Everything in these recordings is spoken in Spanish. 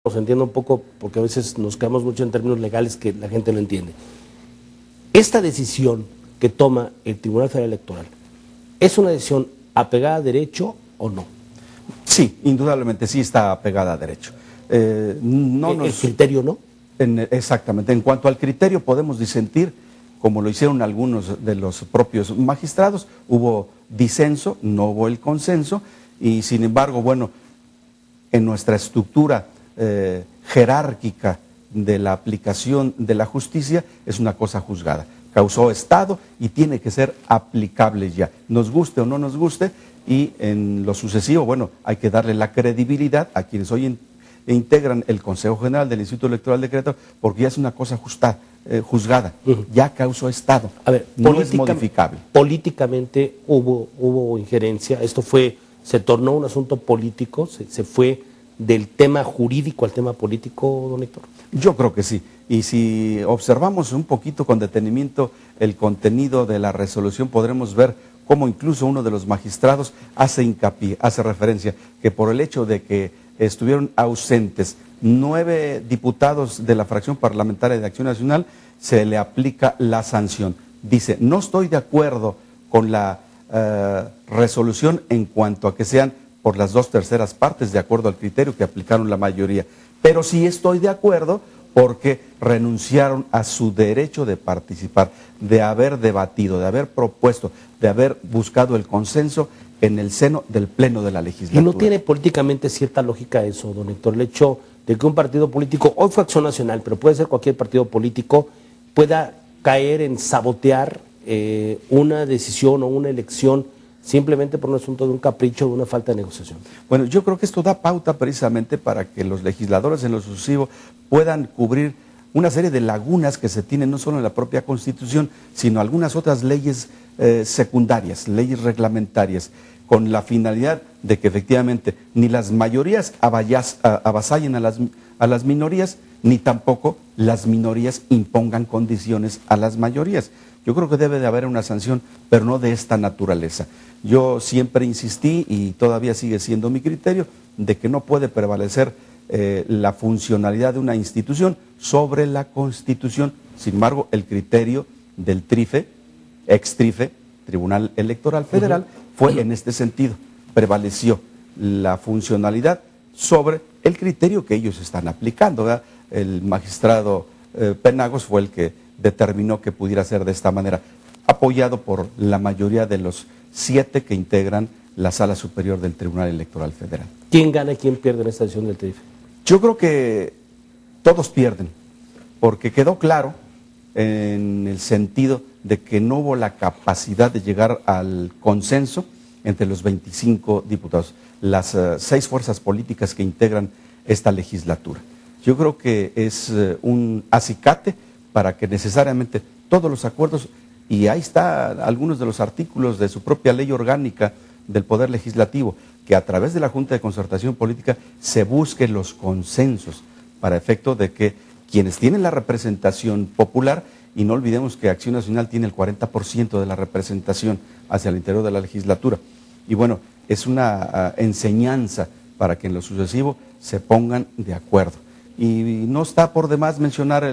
nos entienda un poco, porque a veces nos quedamos mucho en términos legales que la gente no entiende. Esta decisión que toma el Tribunal Federal Electoral, ¿es una decisión apegada a derecho o no? Sí, indudablemente sí está apegada a derecho. ¿El criterio no? Exactamente. En cuanto al criterio podemos disentir, como lo hicieron algunos de los propios magistrados, hubo disenso, no hubo el consenso, y sin embargo, bueno, en nuestra estructura jerárquica de la aplicación de la justicia es una cosa juzgada. Causó Estado y tiene que ser aplicable ya, nos guste o no nos guste, y en lo sucesivo, bueno, hay que darle la credibilidad a quienes hoy integran el Consejo General del Instituto Electoral de Querétaro, porque ya es una cosa juzgada, ya causó Estado, a ver, no es modificable. Políticamente hubo injerencia, esto se tornó un asunto político, se fue del tema jurídico al tema político, don Héctor. Yo creo que sí, y si observamos un poquito con detenimiento el contenido de la resolución, podremos ver cómo incluso uno de los magistrados hace hincapié, hace referencia, que por el hecho de que estuvieron ausentes 9 diputados de la fracción parlamentaria de Acción Nacional, se le aplica la sanción. Dice, no estoy de acuerdo con la resolución en cuanto a que sean por las 2/3 partes, de acuerdo al criterio que aplicaron la mayoría, pero sí estoy de acuerdo porque renunciaron a su derecho de participar, de haber debatido, de haber propuesto, de haber buscado el consenso en el seno del Pleno de la Legislatura. ¿Y no tiene políticamente cierta lógica eso, don Héctor? El hecho de que un partido político, hoy fue Acción Nacional, pero puede ser cualquier partido político, pueda caer en sabotear una decisión o una elección simplemente por un asunto de un capricho o de una falta de negociación. Bueno, yo creo que esto da pauta precisamente para que los legisladores en lo sucesivo puedan cubrir una serie de lagunas que se tienen no solo en la propia Constitución, sino algunas otras leyes secundarias, leyes reglamentarias, con la finalidad de que efectivamente ni las mayorías avasallen a las minorías, ni tampoco las minorías impongan condiciones a las mayorías. Yo creo que debe de haber una sanción, pero no de esta naturaleza. Yo siempre insistí, y todavía sigue siendo mi criterio, de que no puede prevalecer la funcionalidad de una institución sobre la Constitución. Sin embargo, el criterio del TRIFE, ex-TRIFE, Tribunal Electoral Federal, fue en este sentido. Prevaleció la funcionalidad sobre el criterio que ellos están aplicando, ¿verdad? El magistrado Penagos fue el que determinó que pudiera ser de esta manera, apoyado por la mayoría de los 7 que integran la Sala Superior del Tribunal Electoral Federal. ¿Quién gana y quién pierde en esta decisión del TRIFE? Yo creo que todos pierden, porque quedó claro en el sentido de que no hubo la capacidad de llegar al consenso entre los 25 diputados, las 6 fuerzas políticas que integran esta legislatura. Yo creo que es un acicate para que necesariamente todos los acuerdos, y ahí está algunos de los artículos de su propia ley orgánica del Poder Legislativo, que a través de la Junta de Concertación Política se busquen los consensos para efecto de que quienes tienen la representación popular, y no olvidemos que Acción Nacional tiene el 40% de la representación hacia el interior de la legislatura, y bueno, es una enseñanza para que en lo sucesivo se pongan de acuerdo. Y no está por demás mencionar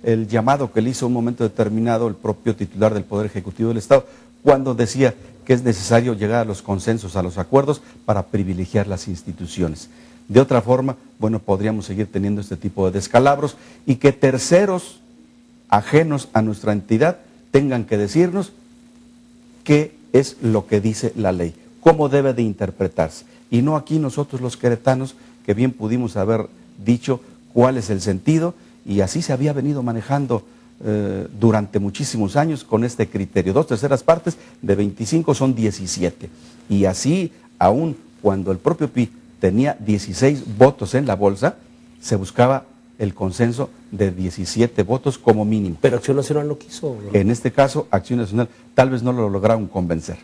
el llamado que le hizo en un momento determinado el propio titular del Poder Ejecutivo del Estado, cuando decía que es necesario llegar a los consensos, a los acuerdos, para privilegiar las instituciones. De otra forma, bueno, podríamos seguir teniendo este tipo de descalabros y que terceros ajenos a nuestra entidad tengan que decirnos qué es lo que dice la ley, cómo debe de interpretarse. Y no aquí nosotros los queretanos, que bien pudimos haber dicho cuál es el sentido, y así se había venido manejando durante muchísimos años con este criterio. 2/3 partes de 25 son 17. Y así, aún cuando el propio PRI tenía 16 votos en la bolsa, se buscaba el consenso de 17 votos como mínimo. Pero Acción Nacional no quiso, ¿no? En este caso, Acción Nacional tal vez no lo lograron convencer.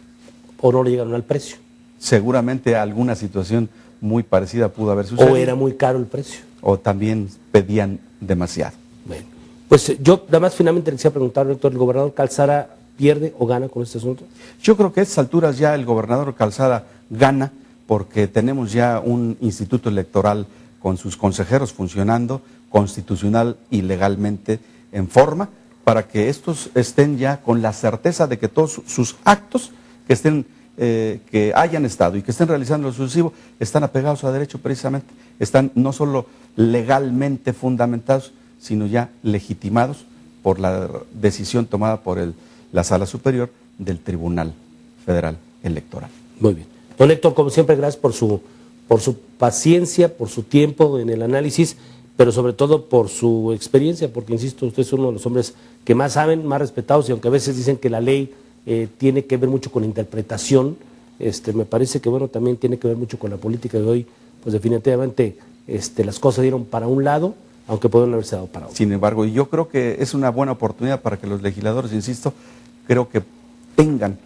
¿O no le llegaron al precio? Seguramente alguna situación muy parecida pudo haber sucedido. ¿O era muy caro el precio? O también pedían demasiado. Bueno, pues yo nada más finalmente le quisiera preguntar, Héctor, ¿el gobernador Calzada pierde o gana con este asunto? Yo creo que a estas alturas ya el gobernador Calzada gana, porque tenemos ya un instituto electoral con sus consejeros funcionando constitucional y legalmente en forma, para que estos estén ya con la certeza de que todos sus actos que hayan estado y que estén realizando lo sucesivo están apegados a derecho precisamente, están no solo legalmente fundamentados, sino ya legitimados por la decisión tomada por la Sala Superior del Tribunal Federal Electoral. Muy bien. Don Héctor, como siempre, gracias por su paciencia, por su tiempo en el análisis, pero sobre todo por su experiencia, porque insisto, usted es uno de los hombres que más saben, más respetados, y aunque a veces dicen que la ley tiene que ver mucho con interpretación, me parece que bueno, también tiene que ver mucho con la política de hoy, pues definitivamente las cosas dieron para un lado, aunque pudieron haberse dado para otro. Sin embargo, yo creo que es una buena oportunidad para que los legisladores, insisto, creo que tengan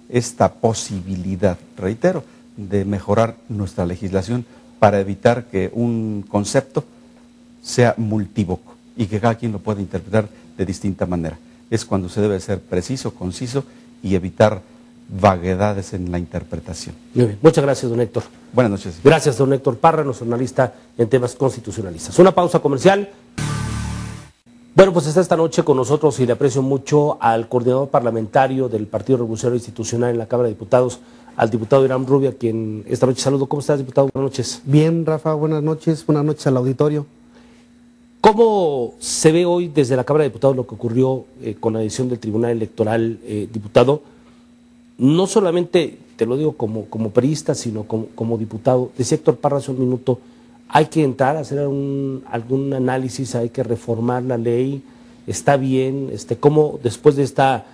esta posibilidad, reitero, de mejorar nuestra legislación para evitar que un concepto sea multívoco y que cada quien lo pueda interpretar de distinta manera. Es cuando se debe ser preciso, conciso y evitar vaguedades en la interpretación. Muy bien, muchas gracias, don Héctor. Buenas noches. Gracias, don Héctor Parra, nuestro analista en temas constitucionalistas. Una pausa comercial. Bueno, pues está esta noche con nosotros y le aprecio mucho al coordinador parlamentario del Partido Revolucionario Institucional en la Cámara de Diputados, al diputado Irán Rubia, quien esta noche saludo. ¿Cómo estás, diputado? Buenas noches. Bien, Rafa, buenas noches al auditorio. ¿Cómo se ve hoy desde la Cámara de Diputados lo que ocurrió con la decisión del Tribunal Electoral, diputado? No solamente, te lo digo como periodista, sino como diputado. Decía Héctor Parra hace un minuto, hay que entrar a hacer algún análisis, hay que reformar la ley, está bien, cómo después de esta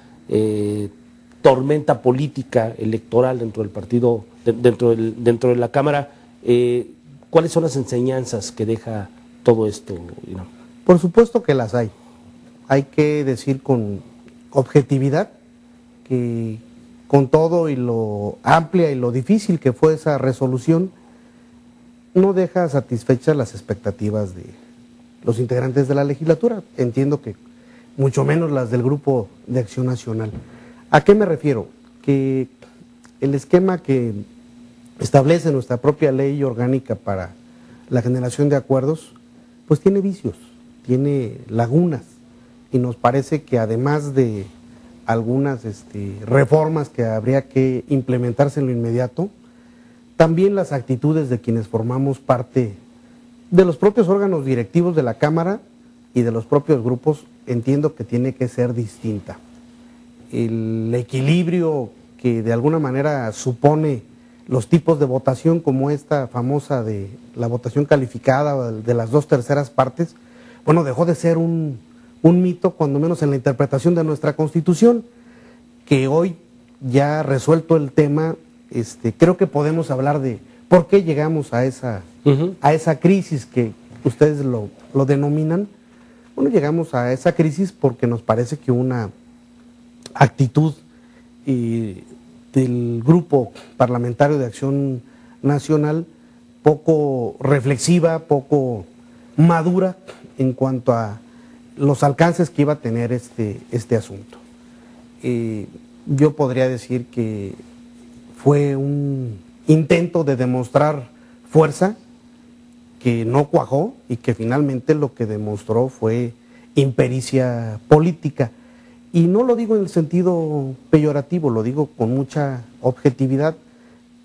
tormenta política electoral dentro del partido, dentro de la Cámara, ¿cuáles son las enseñanzas que deja todo esto, Irán? Por supuesto que las hay. Hay que decir con objetividad que con todo y lo amplia y lo difícil que fue esa resolución, no deja satisfechas las expectativas de los integrantes de la legislatura. Entiendo que mucho menos las del Grupo de Acción Nacional. ¿A qué me refiero? Que el esquema que establece nuestra propia ley orgánica para la generación de acuerdos, pues tiene vicios, tiene lagunas, y nos parece que además de algunas reformas que habría que implementarse en lo inmediato, también las actitudes de quienes formamos parte de los propios órganos directivos de la Cámara y de los propios grupos, entiendo que tiene que ser distinta. El equilibrio que de alguna manera supone los tipos de votación, como esta famosa de la votación calificada de las 2/3 partes, bueno, dejó de ser un mito, cuando menos en la interpretación de nuestra Constitución, que hoy ya resuelto el tema, creo que podemos hablar de por qué llegamos a esa crisis que ustedes lo denominan. Bueno, llegamos a esa crisis porque nos parece que una actitud del Grupo Parlamentario de Acción Nacional poco reflexiva, poco madura en cuanto a los alcances que iba a tener este asunto. Yo podría decir que fue un intento de demostrar fuerza que no cuajó y que finalmente lo que demostró fue impericia política. Y no lo digo en el sentido peyorativo, lo digo con mucha objetividad.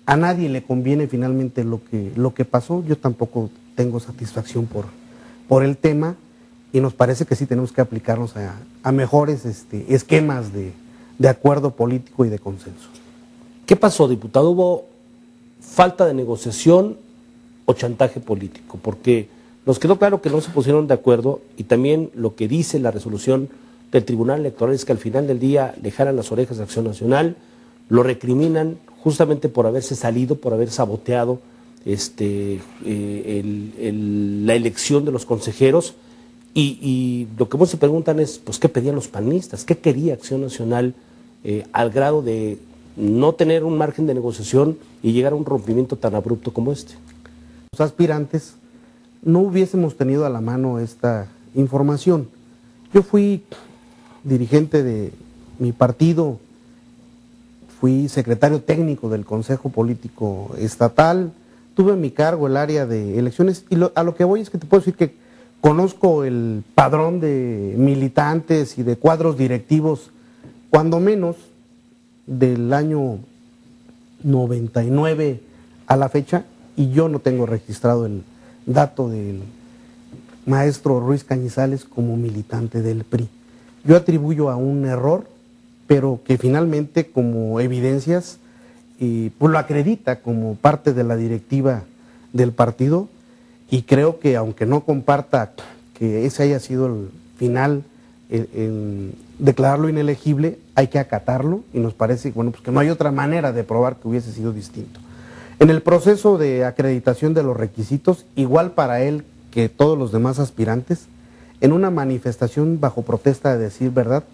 A nadie le conviene finalmente lo que pasó. Yo tampoco tengo satisfacción por el tema, y nos parece que sí tenemos que aplicarnos a mejores esquemas de acuerdo político y de consenso. ¿Qué pasó, diputado? ¿Hubo falta de negociación o chantaje político? Porque nos quedó claro que no se pusieron de acuerdo, y también lo que dice la resolución del Tribunal Electoral es que al final del día le jalan las orejas a Acción Nacional, lo recriminan justamente por haberse salido, por haber saboteado la elección de los consejeros, y lo que muchos se preguntan es, pues, ¿qué pedían los panistas? ¿Qué quería Acción Nacional al grado de no tener un margen de negociación y llegar a un rompimiento tan abrupto como este? Los aspirantes no hubiésemos tenido a la mano esta información. Yo fui dirigente de mi partido, fui secretario técnico del Consejo Político Estatal, tuve a mi cargo el área de elecciones y a lo que voy es que te puedo decir que conozco el padrón de militantes y de cuadros directivos, cuando menos del año 99 a la fecha, y yo no tengo registrado el dato del maestro Ruiz Cañizales como militante del PRI. Yo atribuyo a un error, pero que finalmente como evidencias pues lo acredita como parte de la directiva del partido, y creo que aunque no comparta que ese haya sido el final en declararlo inelegible, hay que acatarlo y nos parece bueno, pues que no hay otra manera de probar que hubiese sido distinto. En el proceso de acreditación de los requisitos, igual para él que todos los demás aspirantes, en una manifestación bajo protesta de decir verdad,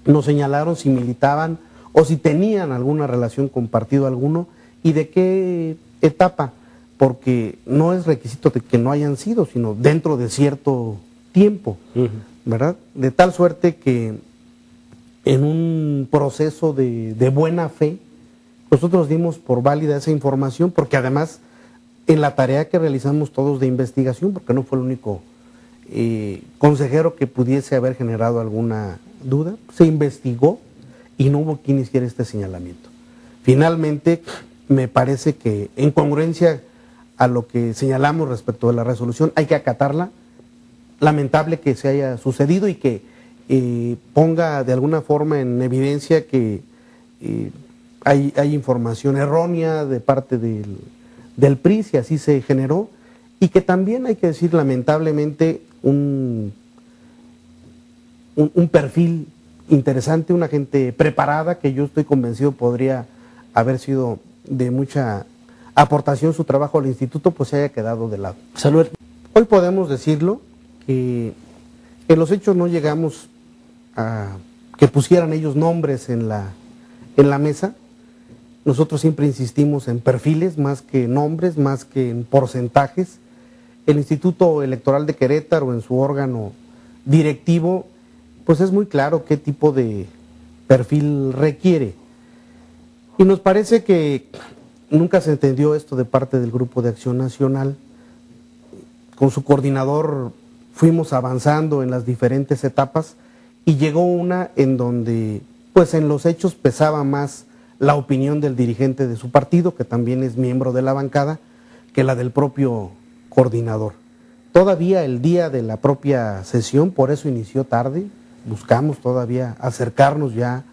nos señalaron si militaban o si tenían alguna relación con partido alguno y de qué etapa, porque no es requisito de que no hayan sido, sino dentro de cierto tiempo, ¿verdad? De tal suerte que en un proceso de buena fe, nosotros dimos por válida esa información, porque además en la tarea que realizamos todos de investigación, porque no fue el único consejero que pudiese haber generado alguna duda, se investigó y no hubo quien hiciera este señalamiento. Finalmente, me parece que en congruencia a lo que señalamos respecto de la resolución, hay que acatarla. Lamentable que se haya sucedido y que ponga de alguna forma en evidencia que hay información errónea de parte del PRI, si así se generó, y que también hay que decir lamentablemente un perfil interesante, una gente preparada que yo estoy convencido podría haber sido de mucha aportación su trabajo al instituto, pues se haya quedado de lado. Salud. Hoy podemos decirlo, que en los hechos no llegamos a que pusieran ellos nombres en la mesa. Nosotros siempre insistimos en perfiles más que nombres, más que en porcentajes. El Instituto Electoral de Querétaro en su órgano directivo, pues es muy claro qué tipo de perfil requiere. Y nos parece que nunca se entendió esto de parte del Grupo de Acción Nacional. Con su coordinador fuimos avanzando en las diferentes etapas y llegó una en donde, pues en los hechos pesaba más la opinión del dirigente de su partido, que también es miembro de la bancada, que la del propio coordinador. Todavía el día de la propia sesión, por eso inició tarde, buscamos todavía acercarnos ya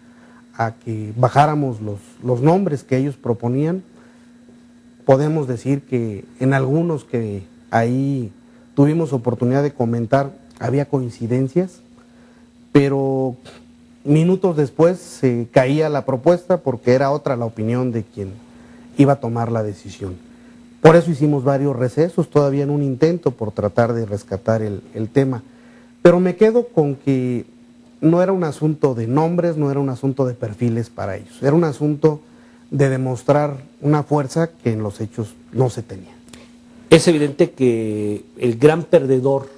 a que bajáramos los nombres que ellos proponían. Podemos decir que en algunos que ahí tuvimos oportunidad de comentar había coincidencias, pero minutos después se caía la propuesta porque era otra la opinión de quien iba a tomar la decisión. Por eso hicimos varios recesos, todavía en un intento por tratar de rescatar el tema. Pero me quedo con que no era un asunto de nombres, no era un asunto de perfiles para ellos, era un asunto de demostrar una fuerza que en los hechos no se tenía. Es evidente que el gran perdedor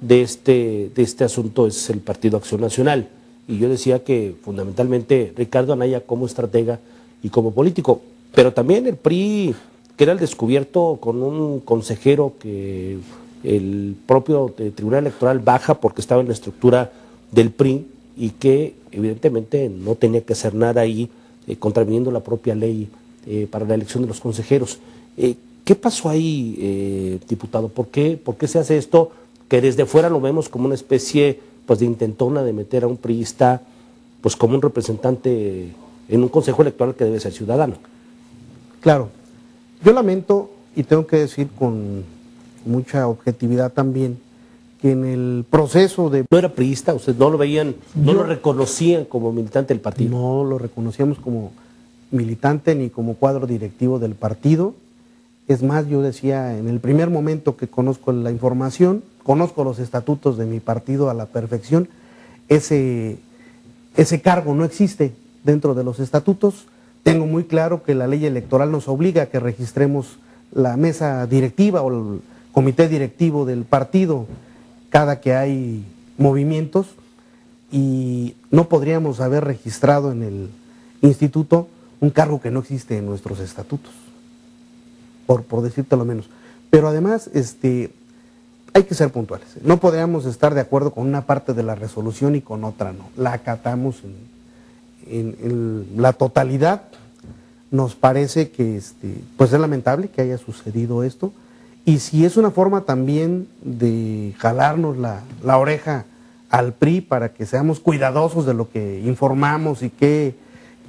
de este asunto es el Partido Acción Nacional. Y yo decía que fundamentalmente Ricardo Anaya como estratega y como político, pero también el PRI queda al descubierto con un consejero que el propio Tribunal Electoral baja porque estaba en la estructura del PRI y que evidentemente no tenía que hacer nada ahí contraviniendo la propia ley para la elección de los consejeros. ¿Qué pasó ahí, diputado? ¿Por qué se hace esto que desde fuera lo vemos como una especie pues de intentona de meter a un priista pues como un representante en un consejo electoral que debe ser ciudadano? Claro, yo lamento y tengo que decir con mucha objetividad también que en el proceso de... ¿No era priista? ¿Ustedes no lo veían, no lo reconocían como militante del partido? No lo reconocíamos como militante ni como cuadro directivo del partido. Es más, yo decía en el primer momento que conozco la información, conozco los estatutos de mi partido a la perfección, ese cargo no existe dentro de los estatutos. Tengo muy claro que la ley electoral nos obliga a que registremos la mesa directiva o el comité directivo del partido cada que hay movimientos, y no podríamos haber registrado en el instituto un cargo que no existe en nuestros estatutos. por decirte lo menos. Pero además, hay que ser puntuales. No podríamos estar de acuerdo con una parte de la resolución y con otra no. La acatamos en la totalidad. Nos parece que pues es lamentable que haya sucedido esto. Y si es una forma también de jalarnos la oreja al PRI para que seamos cuidadosos de lo que informamos y qué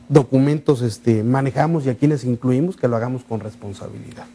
documentos manejamos y a quienes incluimos, que lo hagamos con responsabilidad.